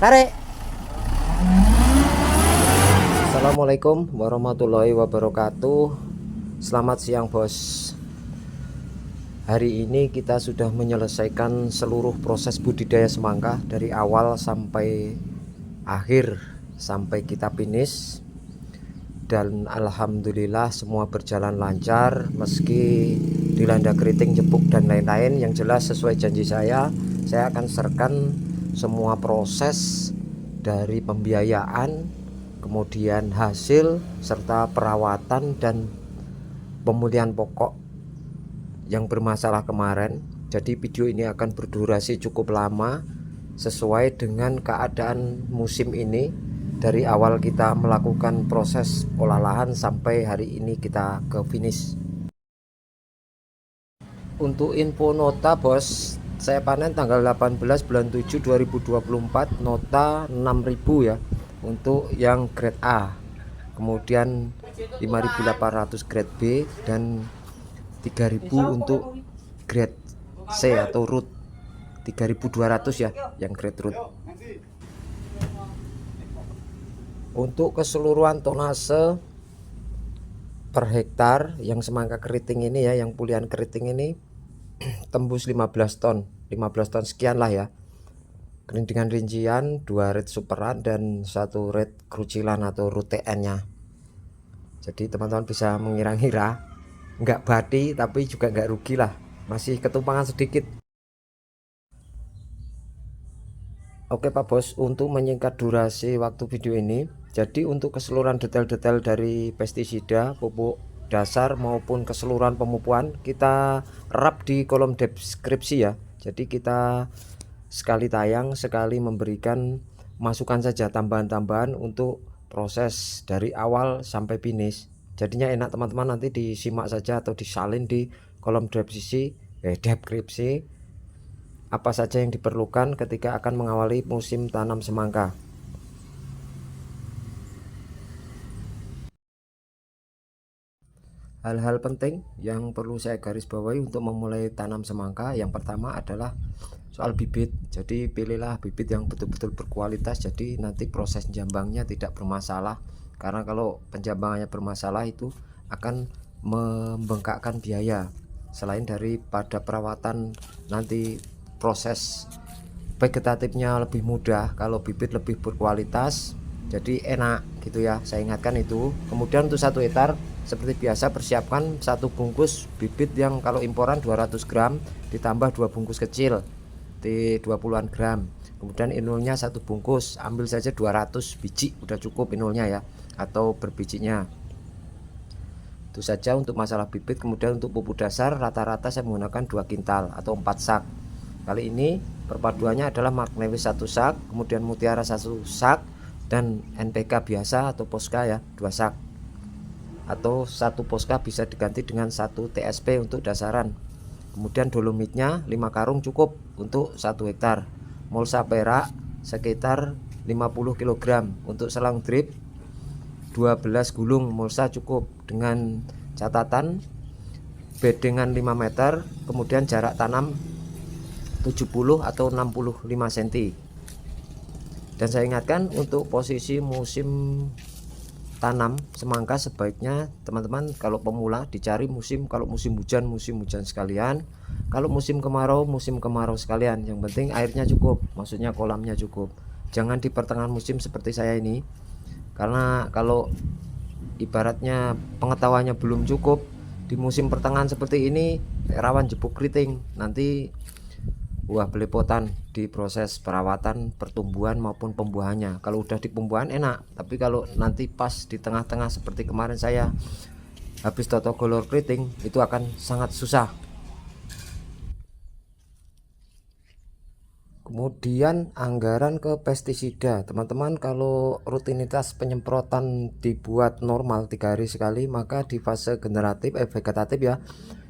Tarik. Assalamualaikum warahmatullahi wabarakatuh. Selamat siang bos. Hari ini kita sudah menyelesaikan seluruh proses budidaya semangka dari awal sampai akhir, sampai kita finish. Dan alhamdulillah semua berjalan lancar meski dilanda keriting, jepuk dan lain-lain. Yang jelas sesuai janji saya akan serahkan semua proses dari pembiayaan, kemudian hasil serta perawatan dan pemulihan pokok yang bermasalah kemarin. Jadi video ini akan berdurasi cukup lama sesuai dengan keadaan musim ini, dari awal kita melakukan proses olah lahan sampai hari ini kita ke finish. Untuk info nota bos, saya panen tanggal 18 bulan 7 2024, nota 6.000 ya untuk yang grade A, kemudian 5.800 grade B, dan 3.000 untuk grade C atau root. 3.200 ya yang grade root. Untuk keseluruhan tonase per hektar yang semangka keriting ini ya, yang pulihan keriting ini tembus 15 ton sekian lah ya, dengan rincian 2 red superan dan 1 red kerucilan atau root TN nya. Jadi teman-teman bisa mengira-ngira, nggak bati tapi juga nggak rugi lah, masih ketumpangan sedikit. Oke Pak Bos, untuk menyingkat durasi waktu video ini, jadi untuk keseluruhan detail-detail dari pestisida, pupuk dasar maupun keseluruhan pemupuan kita rap di kolom deskripsi ya. Jadi kita sekali tayang sekali memberikan masukan saja, tambahan-tambahan untuk proses dari awal sampai finish. Jadinya enak teman-teman, nanti disimak saja atau disalin di kolom deskripsi apa saja yang diperlukan ketika akan mengawali musim tanam semangka. Hal-hal penting yang perlu saya garis bawahi untuk memulai tanam semangka, yang pertama adalah soal bibit. Jadi pilihlah bibit yang betul-betul berkualitas, jadi nanti proses jambangnya tidak bermasalah. Karena kalau penjambangannya bermasalah itu akan membengkakkan biaya. Selain daripada perawatan, nanti proses vegetatifnya lebih mudah kalau bibit lebih berkualitas, jadi enak gitu ya, saya ingatkan itu. Kemudian untuk 1 hektar seperti biasa persiapkan 1 bungkus bibit yang kalau imporan 200 gram ditambah 2 bungkus kecil di 20-an gram. Kemudian inulnya 1 bungkus, ambil saja 200 biji udah cukup inulnya ya, atau berbijinya. Itu saja untuk masalah bibit. Kemudian untuk pupuk dasar rata-rata saya menggunakan 2 kintal atau 4 sak. Kali ini perpaduannya adalah Magnewis 1 sak, kemudian Mutiara 1 sak, dan NPK biasa atau Posca ya 2 sak. Atau 1 Posca bisa diganti dengan 1 TSP untuk dasaran. Kemudian dolomitnya 5 karung cukup untuk 1 hektar. Mulsa perak sekitar 50 kg. Untuk selang drip 12 gulung mulsa cukup, dengan catatan bedengan 5 meter, kemudian jarak tanam 70 atau 65 cm. Dan saya ingatkan untuk posisi musim tanam semangka sebaiknya teman-teman kalau pemula dicari kalau musim hujan sekalian, kalau musim kemarau sekalian. Yang penting airnya cukup, maksudnya kolamnya cukup. Jangan di pertengahan musim seperti saya ini, karena kalau ibaratnya pengetahuannya belum cukup di musim pertengahan seperti ini rawan jepuk keriting, nanti buah belepotan di proses perawatan pertumbuhan maupun pembuahannya. Kalau udah di pembuahan enak, tapi kalau nanti pas di tengah-tengah seperti kemarin saya habis totogolor keriting, itu akan sangat susah. Kemudian anggaran ke pestisida, teman-teman kalau rutinitas penyemprotan dibuat normal 3 hari sekali, maka di fase generatif vegetatif ya,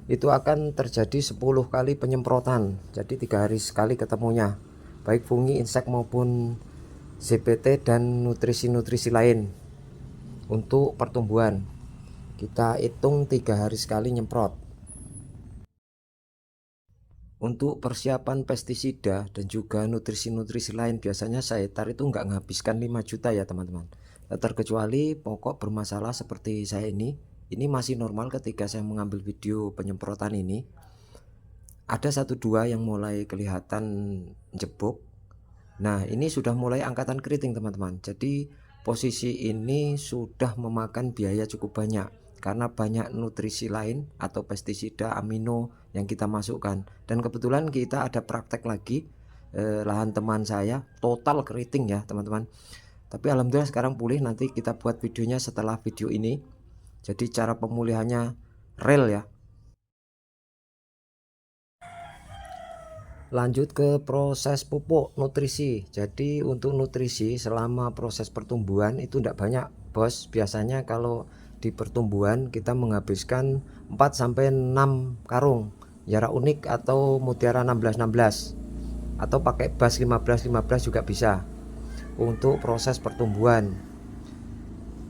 itu akan terjadi 10 kali penyemprotan. Jadi 3 hari sekali ketemunya, baik fungi, insek maupun ZPT dan nutrisi-nutrisi lain. Untuk pertumbuhan kita hitung 3 hari sekali nyemprot. Untuk persiapan pestisida dan juga nutrisi-nutrisi lain biasanya saya itu nggak menghabiskan 5 juta ya teman-teman. Terkecuali pokok bermasalah seperti saya ini masih normal ketika saya mengambil video penyemprotan ini. Ada 1-2 yang mulai kelihatan jebok. Nah ini sudah mulai angkatan keriting teman-teman. Jadi posisi ini sudah memakan biaya cukup banyak karena banyak nutrisi lain atau pestisida amino yang kita masukkan. Dan kebetulan kita ada praktek lagi lahan teman saya total keriting ya teman-teman. Tapi alhamdulillah sekarang pulih, nanti kita buat videonya setelah video ini. Jadi cara pemulihannya real ya. Lanjut ke proses pupuk nutrisi. Jadi untuk nutrisi selama proses pertumbuhan itu tidak banyak bos. Biasanya kalau di pertumbuhan kita menghabiskan 4-6 karung Yara Unik atau Mutiara 1616 atau pakai Bas 1515 juga bisa untuk proses pertumbuhan.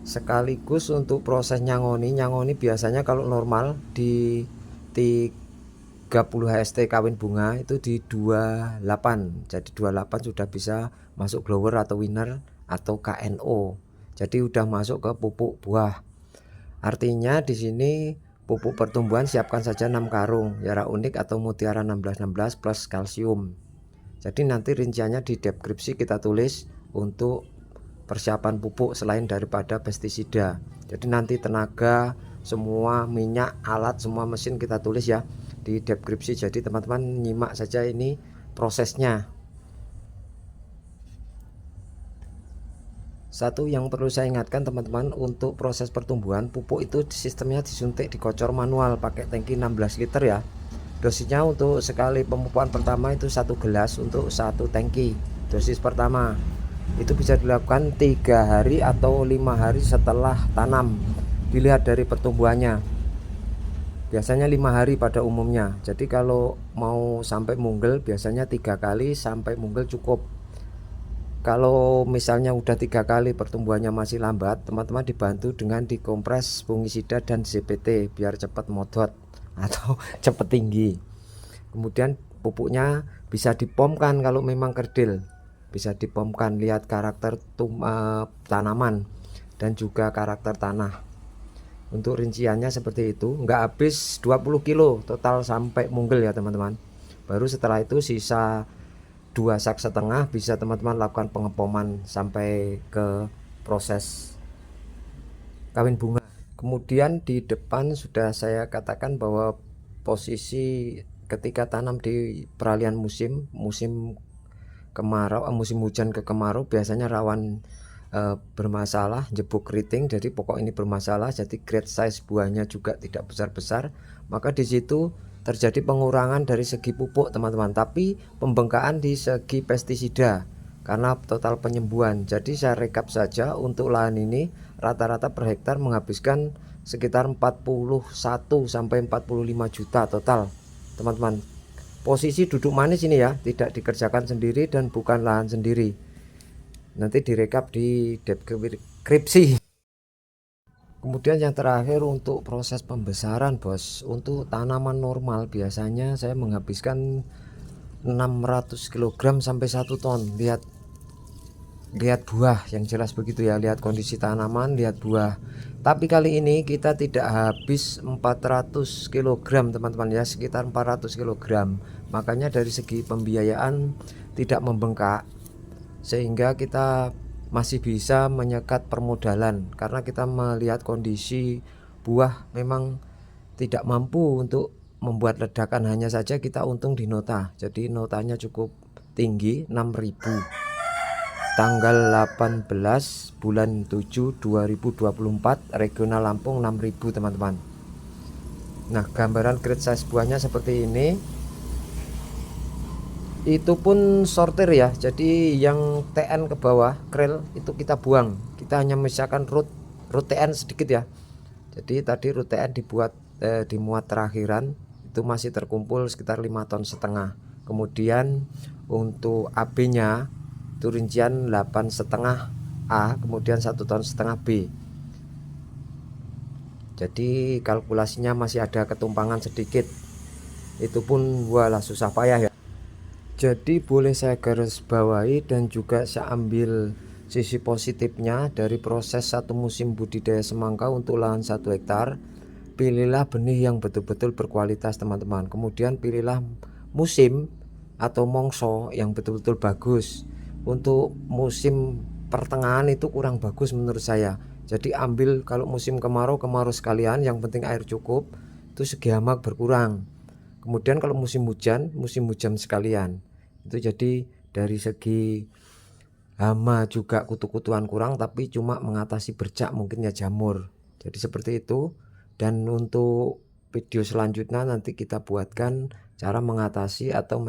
Sekaligus untuk proses nyangoni biasanya kalau normal di 30 HST kawin bunga itu di 28. Jadi 28 sudah bisa masuk grower atau winner atau KNO. Jadi udah masuk ke pupuk buah. Artinya di sini pupuk pertumbuhan siapkan saja 6 karung Yara Unik atau Mutiara 1616 plus kalsium. Jadi nanti rinciannya di deskripsi kita tulis untuk persiapan pupuk selain daripada pestisida. Jadi nanti tenaga, semua minyak, alat, semua mesin kita tulis ya di deskripsi. Jadi teman-teman nyimak saja ini prosesnya. Satu yang perlu saya ingatkan teman-teman, untuk proses pertumbuhan pupuk itu sistemnya disuntik dikocor manual pakai tangki 16 liter ya. Dosisnya untuk sekali pemupukan pertama itu 1 gelas untuk 1 tangki. Dosis pertama itu bisa dilakukan 3 hari atau 5 hari setelah tanam, dilihat dari pertumbuhannya. Biasanya 5 hari pada umumnya. Jadi kalau mau sampai munggel biasanya 3 kali sampai munggel cukup. Kalau misalnya udah 3 kali pertumbuhannya masih lambat, teman-teman dibantu dengan dikompres fungisida dan ZPT biar cepat modot atau cepat tinggi. Kemudian pupuknya bisa dipomkan kalau memang kerdil, bisa dipomkan, lihat karakter tanaman dan juga karakter tanah. Untuk rinciannya seperti itu, nggak habis 20 kilo total sampai munggel ya teman-teman. Baru setelah itu sisa 2 sak setengah bisa teman-teman lakukan pengepoman sampai ke proses kawin bunga. Kemudian di depan sudah saya katakan bahwa posisi ketika tanam di peralihan musim kemarau, musim hujan ke kemarau biasanya rawan bermasalah, jebuk keriting. Jadi pokok ini bermasalah, jadi grade size buahnya juga tidak besar-besar. Maka di situ terjadi pengurangan dari segi pupuk teman-teman, tapi pembengkakan di segi pestisida karena total penyembuhan. Jadi saya rekap saja untuk lahan ini rata-rata per hektar menghabiskan sekitar 41 sampai 45 juta total teman-teman. Posisi duduk manis ini ya, tidak dikerjakan sendiri dan bukan lahan sendiri. Nanti direkap di deskripsi. Kemudian yang terakhir untuk proses pembesaran bos. Untuk tanaman normal biasanya saya menghabiskan 600 kg sampai 1 ton. Lihat buah yang jelas begitu ya, lihat kondisi tanaman, lihat buah. Tapi kali ini kita tidak habis 400 kg teman-teman ya, sekitar 400 kg. Makanya dari segi pembiayaan tidak membengkak, sehingga kita masih bisa menyekat permodalan karena kita melihat kondisi buah memang tidak mampu untuk membuat ledakan, hanya saja kita untung di nota. Jadi notanya cukup tinggi, 6.000 tanggal 18 bulan 7 2024 regional Lampung, 6.000 teman-teman. Nah gambaran grade size buahnya seperti ini. Itu pun sortir ya, jadi yang TN ke bawah krel itu kita buang, kita hanya misalkan root TN sedikit ya. Jadi tadi root TN dimuat terakhiran itu masih terkumpul sekitar 5,5 ton. Kemudian untuk AB nya itu rincian 8,5 A, kemudian 1,5 ton B. Jadi kalkulasinya masih ada ketumpangan sedikit. itu pun walah susah payah ya. Jadi boleh saya garis bawahi dan juga saya ambil sisi positifnya dari proses satu musim budidaya semangka untuk lahan 1 hektar. Pilihlah benih yang betul-betul berkualitas teman-teman. Kemudian pilihlah musim atau mongso yang betul-betul bagus. Untuk musim pertengahan itu kurang bagus menurut saya. Jadi ambil kalau musim kemarau, kemarau sekalian, yang penting air cukup, itu segi hama berkurang. Kemudian kalau musim hujan sekalian. Itu jadi dari segi hama juga kutu-kutuan kurang, tapi cuma mengatasi bercak mungkin ya jamur. Jadi seperti itu. Dan untuk video selanjutnya nanti kita buatkan cara mengatasi atau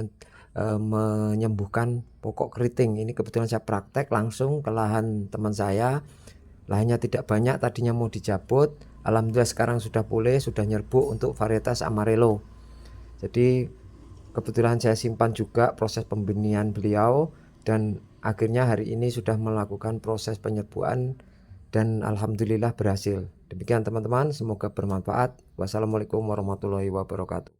menyembuhkan pokok keriting. Ini kebetulan saya praktek langsung ke lahan teman saya. Lahannya tidak banyak, tadinya mau dicabut. Alhamdulillah sekarang sudah pulih, sudah nyerbuk untuk varietas Amarelo. Jadi kebetulan saya simpan juga proses pembenihan beliau, dan akhirnya hari ini sudah melakukan proses penyerbukan dan alhamdulillah berhasil. Demikian teman-teman, semoga bermanfaat. Wassalamualaikum warahmatullahi wabarakatuh.